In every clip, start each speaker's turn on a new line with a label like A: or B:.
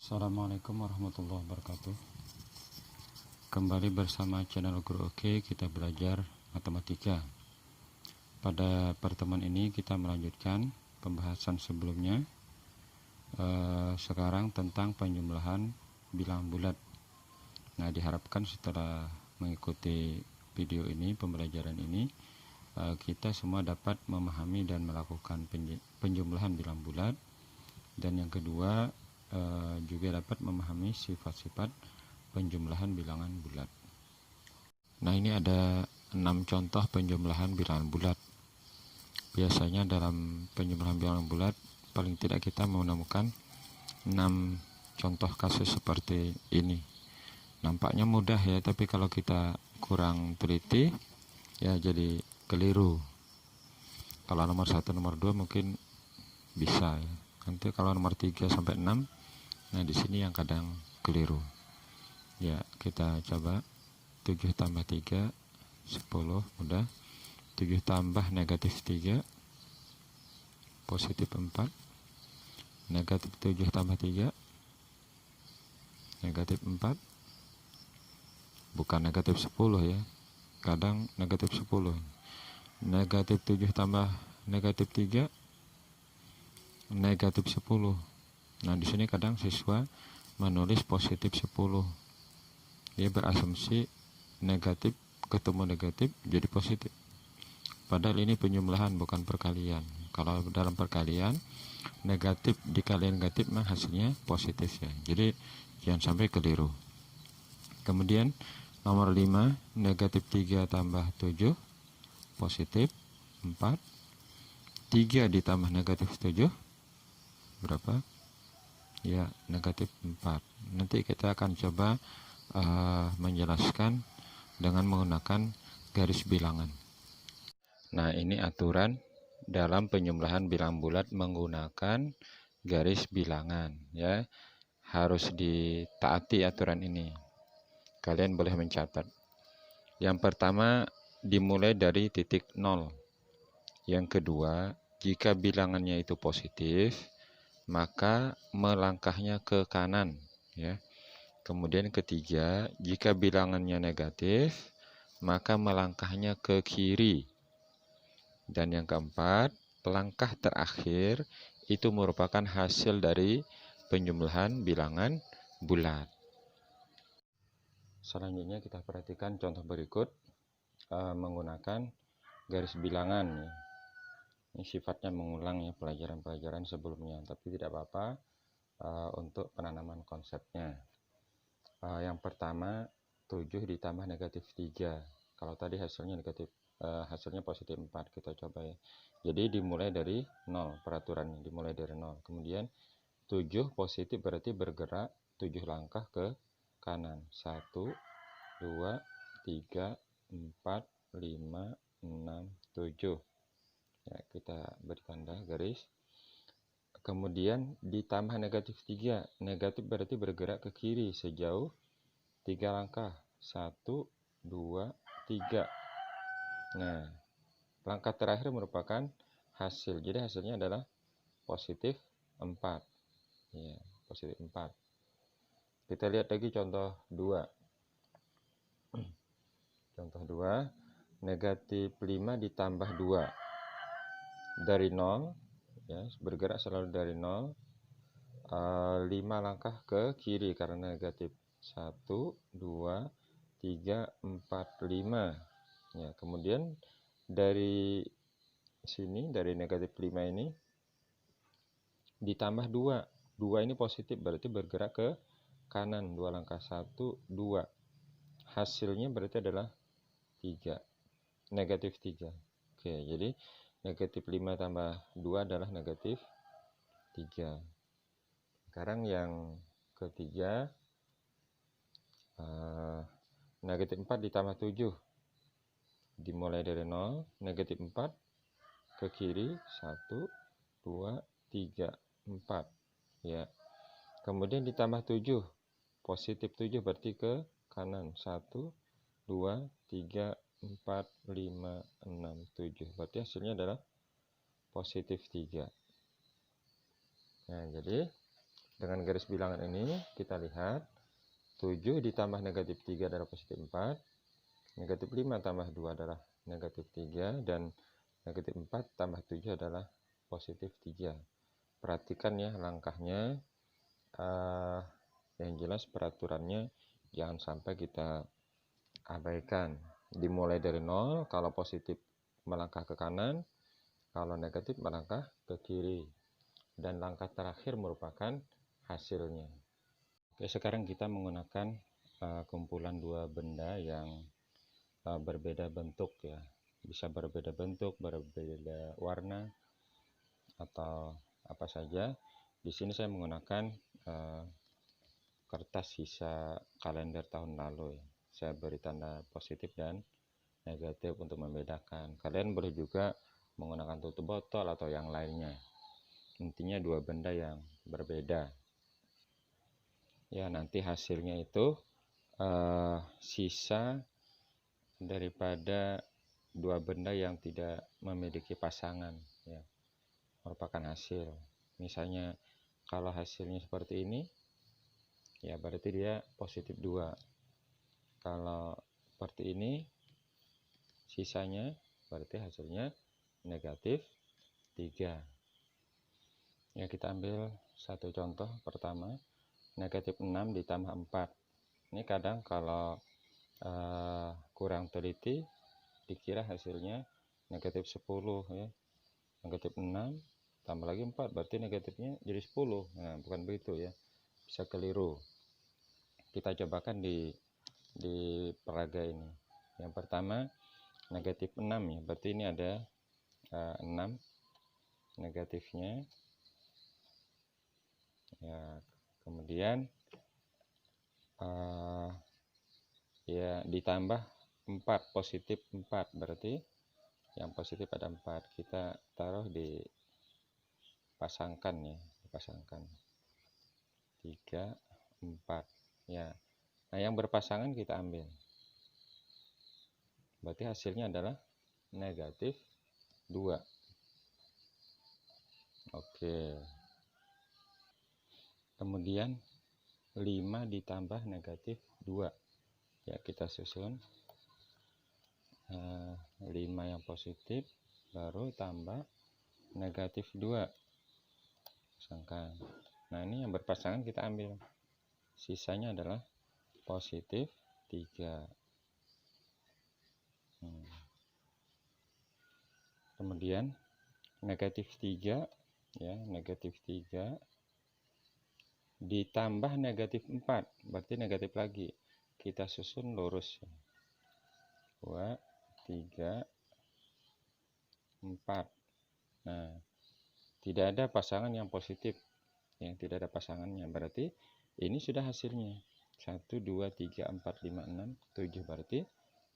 A: Assalamualaikum warahmatullahi wabarakatuh. Kembali bersama channel Guru Oke, kita belajar matematika. Pada pertemuan ini kita melanjutkan pembahasan sebelumnya. Sekarang tentang penjumlahan bilangan bulat. Nah, diharapkan setelah mengikuti video ini, pembelajaran ini, kita semua dapat memahami dan melakukan penjumlahan bilangan bulat. Dan yang kedua, juga dapat memahami sifat-sifat penjumlahan bilangan bulat. Nah, ini ada 6 contoh penjumlahan bilangan bulat. Biasanya dalam penjumlahan bilangan bulat paling tidak kita menemukan 6 contoh kasus seperti ini. Nampaknya mudah ya, tapi kalau kita kurang teliti ya jadi keliru. Kalau nomor 1, nomor 2 mungkin bisa ya. Nanti kalau nomor 3 sampai 6, nah di sini yang kadang keliru. Ya, kita coba. 7 tambah 3 10, mudah. 7 tambah negatif 3 positif 4. Negatif 7 tambah 3 negatif 4. Bukan negatif 10 ya, kadang negatif 10. Negatif 7 tambah negatif 3 negatif 10. Nah, di sini kadang siswa menulis positif 10. Dia berasumsi negatif ketemu negatif jadi positif. Padahal ini penjumlahan bukan perkalian. Kalau dalam perkalian, negatif dikali negatif mah hasilnya positif ya. Jadi jangan sampai keliru. Kemudian nomor 5, negatif 3 tambah 7 positif 4. 3 ditambah negatif 7 berapa? Ya, negatif 4. Nanti kita akan coba menjelaskan dengan menggunakan garis bilangan. Nah, ini aturan dalam penjumlahan bilangan bulat menggunakan garis bilangan ya. Harus ditaati aturan ini. Kalian boleh mencatat. Yang pertama, dimulai dari titik 0. Yang kedua, jika bilangannya itu positif, maka melangkahnya ke kanan ya. Kemudian ketiga, jika bilangannya negatif, maka melangkahnya ke kiri. Dan yang keempat, langkah terakhir itu merupakan hasil dari penjumlahan bilangan bulat. Selanjutnya kita perhatikan contoh berikut menggunakan garis bilangan ya. Ini sifatnya mengulang ya pelajaran-pelajaran sebelumnya, tapi tidak apa-apa untuk penanaman konsepnya. Yang pertama, 7 ditambah negatif 3. Kalau tadi hasilnya negatif, hasilnya positif 4. Kita coba ya. Jadi dimulai dari 0, peraturannya dimulai dari 0. Kemudian 7 positif berarti bergerak 7 langkah ke kanan. 1, 2, 3, 4, 5, 6, 7. Ya, kita beri tanda garis. Kemudian ditambah negatif 3. Negatif berarti bergerak ke kiri sejauh 3 langkah. 1, 2, 3. Nah, langkah terakhir merupakan hasil. Jadi hasilnya adalah positif 4. Ya, positif 4. Kita lihat lagi contoh 2. Contoh 2, negatif 5 ditambah 2. Dari 0 ya, bergerak selalu dari 0, 5 langkah ke kiri karena negatif. 1, 2, 3, 4, 5 ya. Kemudian dari sini, dari negatif 5 ini ditambah 2. 2 ini positif berarti bergerak ke kanan 2 langkah. 1, 2. Hasilnya berarti adalah 3. Negatif 3. Oke, jadi negatif 5 tambah 2 adalah negatif 3. Sekarang yang ketiga, negatif 4 ditambah 7. Dimulai dari 0, negatif 4 ke kiri. 1, 2, 3, 4. Ya. Kemudian ditambah 7. Positif 7 berarti ke kanan. 1, 2, 3, 4, 5, 6, 7. Berarti hasilnya adalah positif 3. Nah, jadi Dengan garis bilangan ini kita lihat 7 ditambah negatif 3 adalah positif 4, negatif 5 tambah 2 adalah negatif 3, dan negatif 4 tambah 7 adalah positif 3. Perhatikan ya langkahnya, yang jelas peraturannya jangan sampai kita abaikan. Dimulai dari 0, kalau positif melangkah ke kanan, kalau negatif melangkah ke kiri, dan langkah terakhir merupakan hasilnya. Oke, sekarang kita menggunakan kumpulan dua benda yang berbeda bentuk ya, bisa berbeda bentuk, berbeda warna, atau apa saja. Di sini saya menggunakan kertas sisa kalender tahun lalu ya. Saya beri tanda positif dan negatif untuk membedakan. Kalian boleh juga menggunakan tutup botol atau yang lainnya. Intinya dua benda yang berbeda. Ya, nanti hasilnya itu sisa daripada dua benda yang tidak memiliki pasangan ya, merupakan hasil. Misalnya kalau hasilnya seperti ini ya berarti dia positif 2. Kalau seperti ini sisanya berarti hasilnya negatif 3. Ya, kita ambil satu contoh pertama, negatif 6 ditambah 4. Ini kadang kalau kurang teliti dikira hasilnya negatif 10 ya. Negatif 6 tambah lagi 4 berarti negatifnya jadi 10. Nah, bukan begitu ya, bisa keliru. Kita cobakan di peraga ini. Yang pertama negatif 6 ya, berarti ini ada 6 negatifnya ya. Kemudian ya ditambah 4, positif 4, berarti yang positif ada 4. Kita taruh di pasangkan ya, dipasangkan 3, 4 ya. Nah, yang berpasangan kita ambil, berarti hasilnya adalah negatif 2. Oke, kemudian 5 ditambah negatif 2 ya, kita susun 5 yang positif baru tambah negatif 2 pasangkan. Nah, ini yang berpasangan kita ambil, sisanya adalah positif 3. Kemudian negatif 3 ya, negatif 3 ditambah negatif 4 berarti negatif lagi, kita susun lurus 2, 3, 4. Nah, tidak ada pasangan yang positif, yang tidak ada pasangannya, berarti ini sudah hasilnya 1, 2, 3, 4, 5, 6, 7, berarti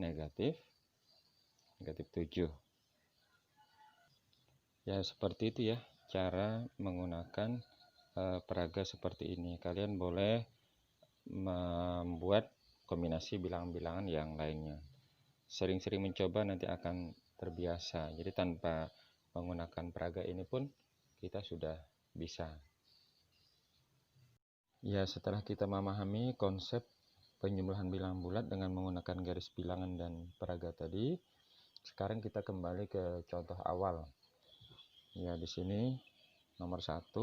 A: negatif 7 ya. Seperti itu ya cara menggunakan peraga seperti ini. Kalian boleh membuat kombinasi bilangan-bilangan yang lainnya. Sering-sering mencoba nanti akan terbiasa. Jadi tanpa menggunakan peraga ini pun kita sudah bisa. Ya, setelah kita memahami konsep penjumlahan bilangan bulat dengan menggunakan garis bilangan dan peraga tadi, sekarang kita kembali ke contoh awal. Ya, di sini nomor 1,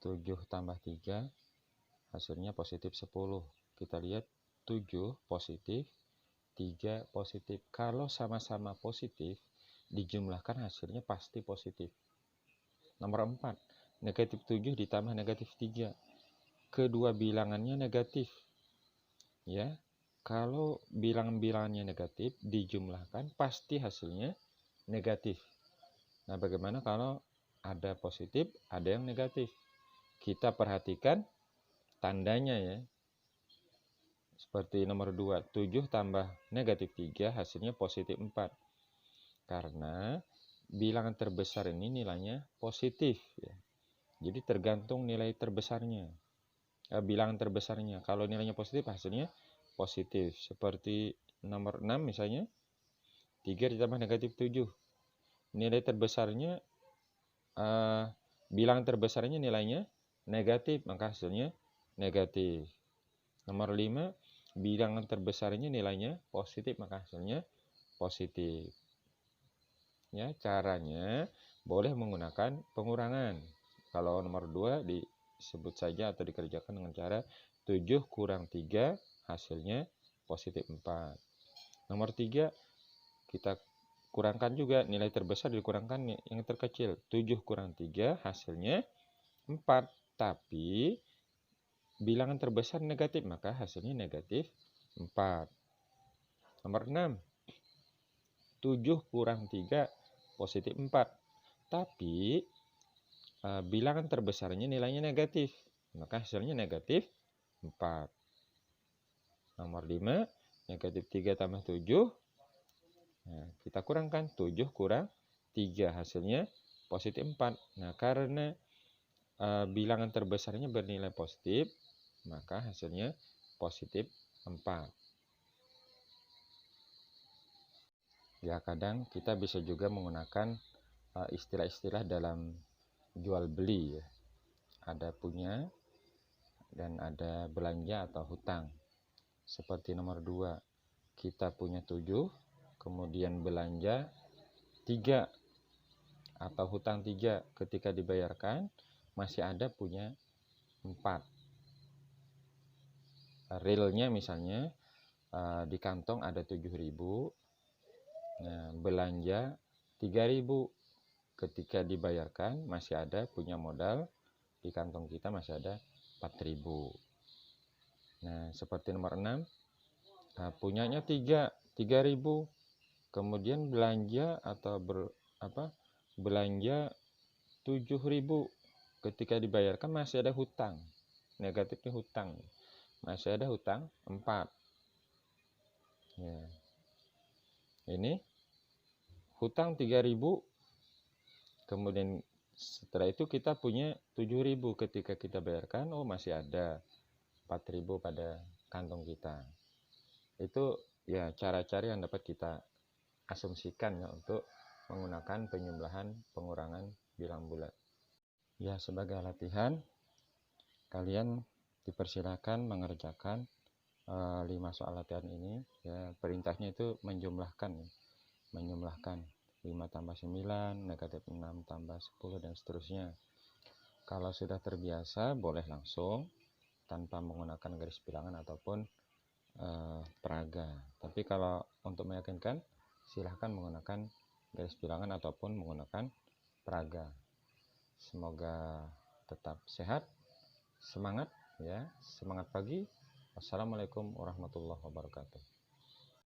A: 7 tambah 3 hasilnya positif 10. Kita lihat 7 positif, 3 positif. Kalau sama-sama positif, dijumlahkan hasilnya pasti positif. Nomor 4, negatif 7 ditambah negatif 3. Kedua bilangannya negatif. Ya, kalau bilangan-bilangannya negatif, dijumlahkan pasti hasilnya negatif. Nah, bagaimana kalau ada positif, ada yang negatif? Kita perhatikan tandanya ya. Seperti nomor 2, 7 tambah negatif 3 hasilnya positif 4. Karena bilangan terbesar ini nilainya positif ya. Jadi tergantung nilai terbesarnya, bilangan terbesarnya. Kalau nilainya positif hasilnya positif. Seperti nomor 6 misalnya, 3 ditambah negatif 7. Nilai terbesarnya, bilangan terbesarnya nilainya negatif, maka hasilnya negatif. Nomor 5, bilangan terbesarnya nilainya positif, maka hasilnya positif. Ya, caranya boleh menggunakan pengurangan. Kalau nomor 2 disebut saja atau dikerjakan dengan cara 7 kurang 3 hasilnya positif 4. Nomor 3 kita kurangkan juga, nilai terbesar dikurangkan yang terkecil. 7 kurang 3 hasilnya 4. Tapi bilangan terbesar negatif, maka hasilnya negatif 4. Nomor 6, 7 kurang 3 positif 4. Tapi bilangan terbesarnya nilainya negatif, maka hasilnya negatif 4. Nomor 5, negatif 3 tambah 7. Nah, kita kurangkan 7 kurang 3 hasilnya positif 4. Nah, karena bilangan terbesarnya bernilai positif, maka hasilnya positif 4. Ya, kadang kita bisa juga menggunakan istilah-istilah dalam jual beli ya. Ada punya dan ada belanja atau hutang. Seperti nomor 2, kita punya 7, kemudian belanja 3 atau hutang 3, ketika dibayarkan masih ada punya 4. Realnya misalnya di kantong ada 7.000, nah, belanja 3.000, ketika dibayarkan masih ada punya modal di kantong kita masih ada 4.000. Nah, seperti nomor 6, punyanya 3.000, kemudian belanja atau belanja 7.000, ketika dibayarkan masih ada hutang, negatifnya hutang, masih ada hutang 4. Ya. Ini hutang 3.000, kemudian setelah itu kita punya 7.000, ketika kita bayarkan masih ada 4.000 pada kantong kita. Itu ya cara-cara yang dapat kita asumsikan ya untuk menggunakan penjumlahan pengurangan bilang bulat. Ya, sebagai latihan kalian dipersilakan mengerjakan 5 soal latihan ini ya. Perintahnya itu menjumlahkan 5 tambah 9, negatif 6 tambah 10 dan seterusnya. Kalau sudah terbiasa boleh langsung tanpa menggunakan garis bilangan ataupun peraga. Tapi kalau untuk meyakinkan silahkan menggunakan garis bilangan ataupun menggunakan peraga. Semoga tetap sehat, semangat ya, semangat pagi. Wassalamualaikum warahmatullahi wabarakatuh.